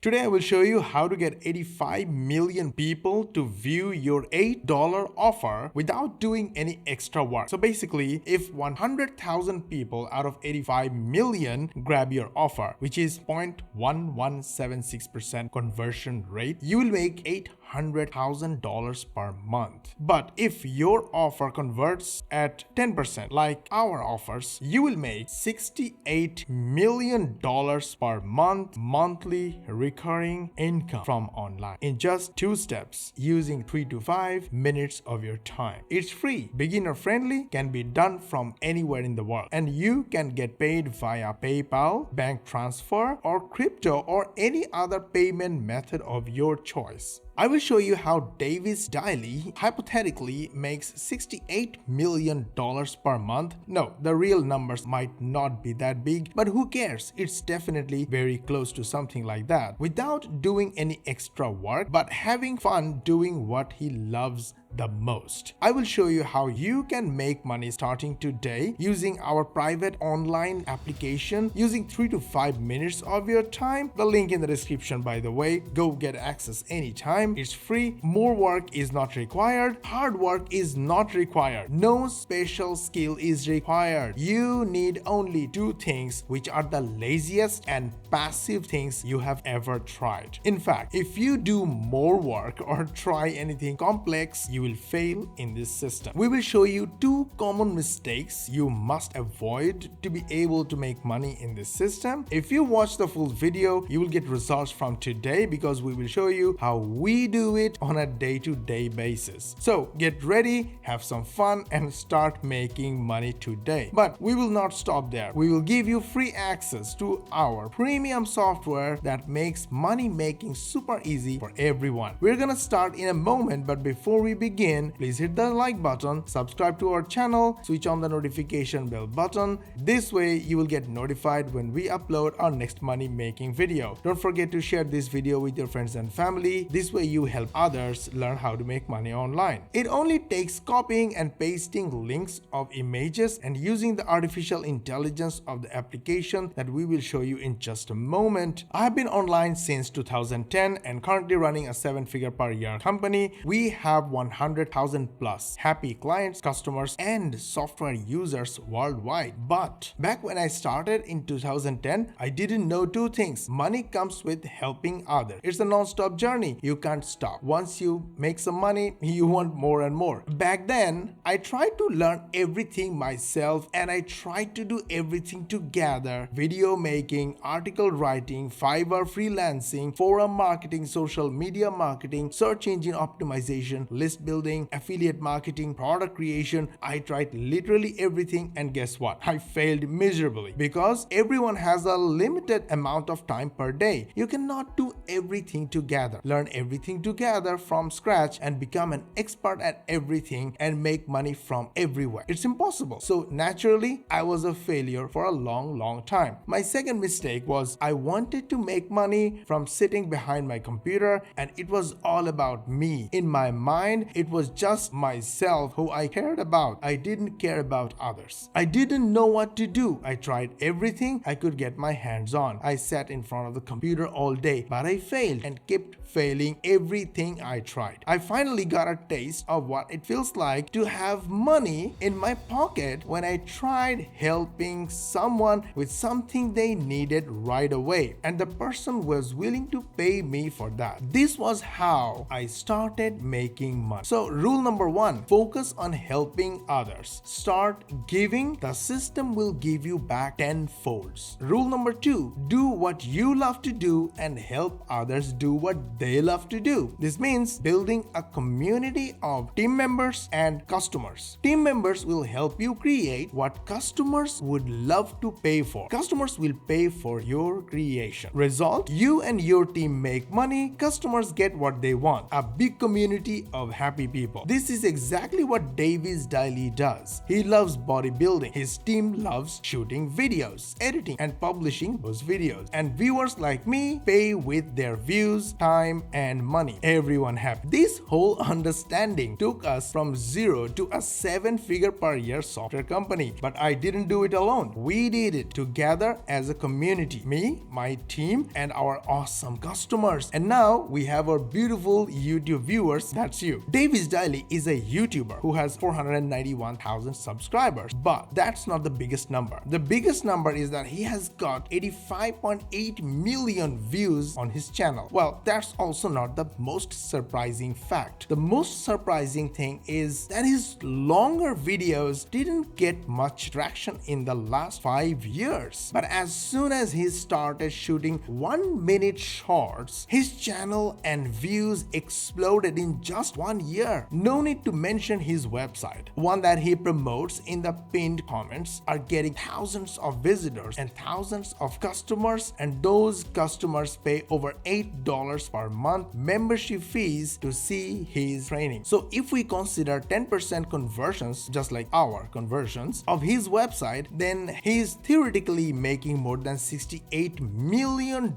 Today I will show you how to get 85 million people to view your $8 offer without doing any extra work. So basically, if 100,000 people out of 85 million grab your offer, which is 0.1176% conversion rate, you will make $800,000 per month. But if your offer converts at 10%, like our offers, you will make $68 million per month, monthly recurring income from online in just 2 steps using 3 to 5 minutes of your time. It's free, beginner friendly, can be done from anywhere in the world, and you can get paid via PayPal, bank transfer, or crypto, or any other payment method of your choice. I will show you how Davis Daily hypothetically makes $68 million per month. No, the real numbers might not be that big, but who cares? It's definitely very close to something like that, without doing any extra work, but having fun doing what he loves the most. I will show you how you can make money starting today using our private online application using 3 to 5 minutes of your time. The link in the description, by the way. Go get access anytime. It's free. More work is not required. Hard work is not required. No special skill is required. You need only 2 things, which are the laziest and passive things you have ever tried. In fact, if you do more work or try anything complex, you will fail in this system. We will show you 2 common mistakes you must avoid to be able to make money in this system. If you watch the full video, you will get results from today because we will show you how we do it on a day-to-day basis. So get ready, have some fun, and start making money today. But we will not stop there. We will give you free access to our premium software that makes money making super easy for everyone. We're gonna start in a moment, but before we begin, please hit the like button, subscribe to our channel, switch on the notification bell button. This way you will get notified when we upload our next money making video. Don't forget to share this video with your friends and family. This way you help others learn how to make money online. It only takes copying and pasting links of images and using the artificial intelligence of the application that we will show you in just a moment. I have been online since 2010 and currently running a 7-figure per year company. We have 100,000 plus happy clients, customers, and software users worldwide. But back when I started in 2010, I didn't know 2 things. Money comes with helping others. It's a non-stop journey. You can't stop. Once you make some money, you want more and more. Back then, I tried to learn everything myself and I tried to do everything together. Video making, article writing, Fiverr freelancing, forum marketing, social media marketing, search engine optimization, list building, affiliate marketing, product creation. I tried literally everything, and guess what? I failed miserably because everyone has a limited amount of time per day. You cannot do everything together, learn everything together from scratch and become an expert at everything and make money from everywhere. It's impossible. So naturally, I was a failure for a long time. My second mistake was I wanted to make money from sitting behind my computer, and it was all about me. In my mind, it was just myself who I cared about. I didn't care about others. I didn't know what to do. I tried everything I could get my hands on. I sat in front of the computer all day, but I failed and kept failing everything I tried. I finally got a taste of what it feels like to have money in my pocket when I tried helping someone with something they needed right away, and the person was willing to pay me for that. This was how I started making money. So rule number 1, focus on helping others. Start giving. The system will give you back tenfolds. Rule number 2, do what you love to do and help others do what they love to do. This means building a community of team members and customers. Team members will help you create what customers would love to pay for. Customers will pay for your creation. Result, you and your team make money. Customers get what they want. A big community of happy happy people. This is exactly what Davis Daily does. He loves bodybuilding. His team loves shooting videos, editing, and publishing those videos. And viewers like me pay with their views, time, and money. Everyone happy. This whole understanding took us from zero to a 7-figure per year software company. But I didn't do it alone. We did it together as a community. Me, my team, and our awesome customers. And now we have our beautiful YouTube viewers. That's you. Davis Daily is a YouTuber who has 491,000 subscribers. But that's not the biggest number. The biggest number is that he has got 85.8 million views on his channel. Well, that's also not the most surprising fact. The most surprising thing is that his longer videos didn't get much traction in the last 5 years. But as soon as he started shooting 1-minute shorts, his channel and views exploded in just 1 year. No need to mention his website. One that he promotes in the pinned comments are getting thousands of visitors and thousands of customers, and those customers pay over $8 per month membership fees to see his training. So if we consider 10% conversions, just like our conversions of his website, then he's theoretically making more than $68 million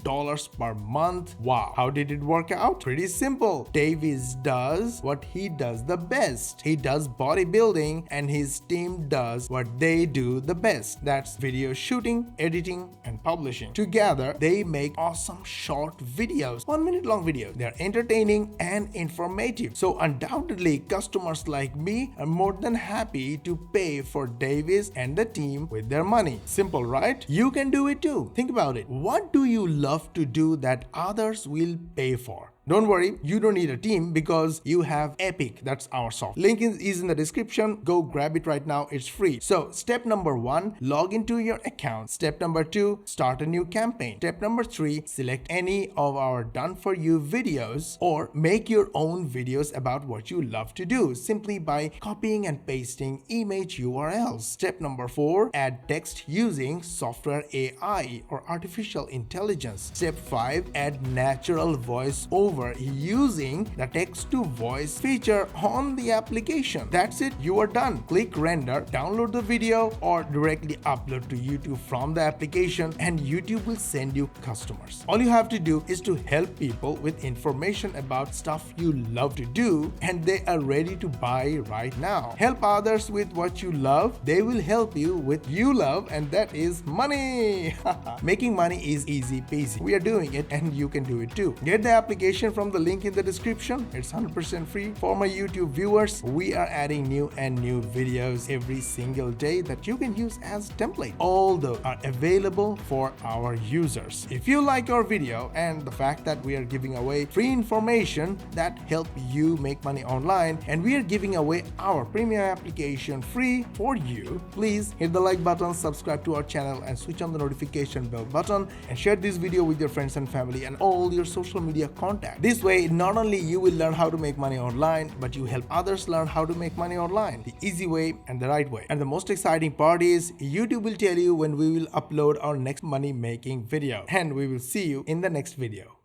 per month. Wow, how did it work out? Pretty simple. Davis does what he does the best. He does bodybuilding, and his team does what they do the best. That's video shooting, editing, and publishing. Together, they make awesome short videos, 1-minute long videos. They're entertaining and informative. So undoubtedly, customers like me are more than happy to pay for Davis and the team with their money. Simple, right? You can do it too. Think about it. What do you love to do that others will pay for? Don't worry, you don't need a team because you have Epic. That's our software. Link is in the description. Go grab it right now. It's free. So step number 1, log into your account. Step number 2, start a new campaign. Step number 3, select any of our done for you videos or make your own videos about what you love to do simply by copying and pasting image URLs. Step number 4, add text using software AI or artificial intelligence. Step 5, add natural voice over using the text to voice feature on the application. That's it, you are done. Click render, download the video, or directly upload to YouTube from the application, and YouTube will send you customers. All you have to do is to help people with information about stuff you love to do, and they are ready to buy right now. Help others with what you love, they will help you with you love, and that is money. Making money is easy peasy. We are doing it, and you can do it too. Get the application from the link in the description. It's 100% free. For my YouTube viewers, we are adding new videos every single day that you can use as template. All those are available for our users. If you like our video and the fact that we are giving away free information that help you make money online, and we are giving away our premium application free for you, please hit the like button, subscribe to our channel, and switch on the notification bell button, and share this video with your friends and family and all your social media contacts. This way, not only you will learn how to make money online, but you help others learn how to make money online the easy way and the right way. And the most exciting part is YouTube will tell you when we will upload our next money making video, and we will see you in the next video.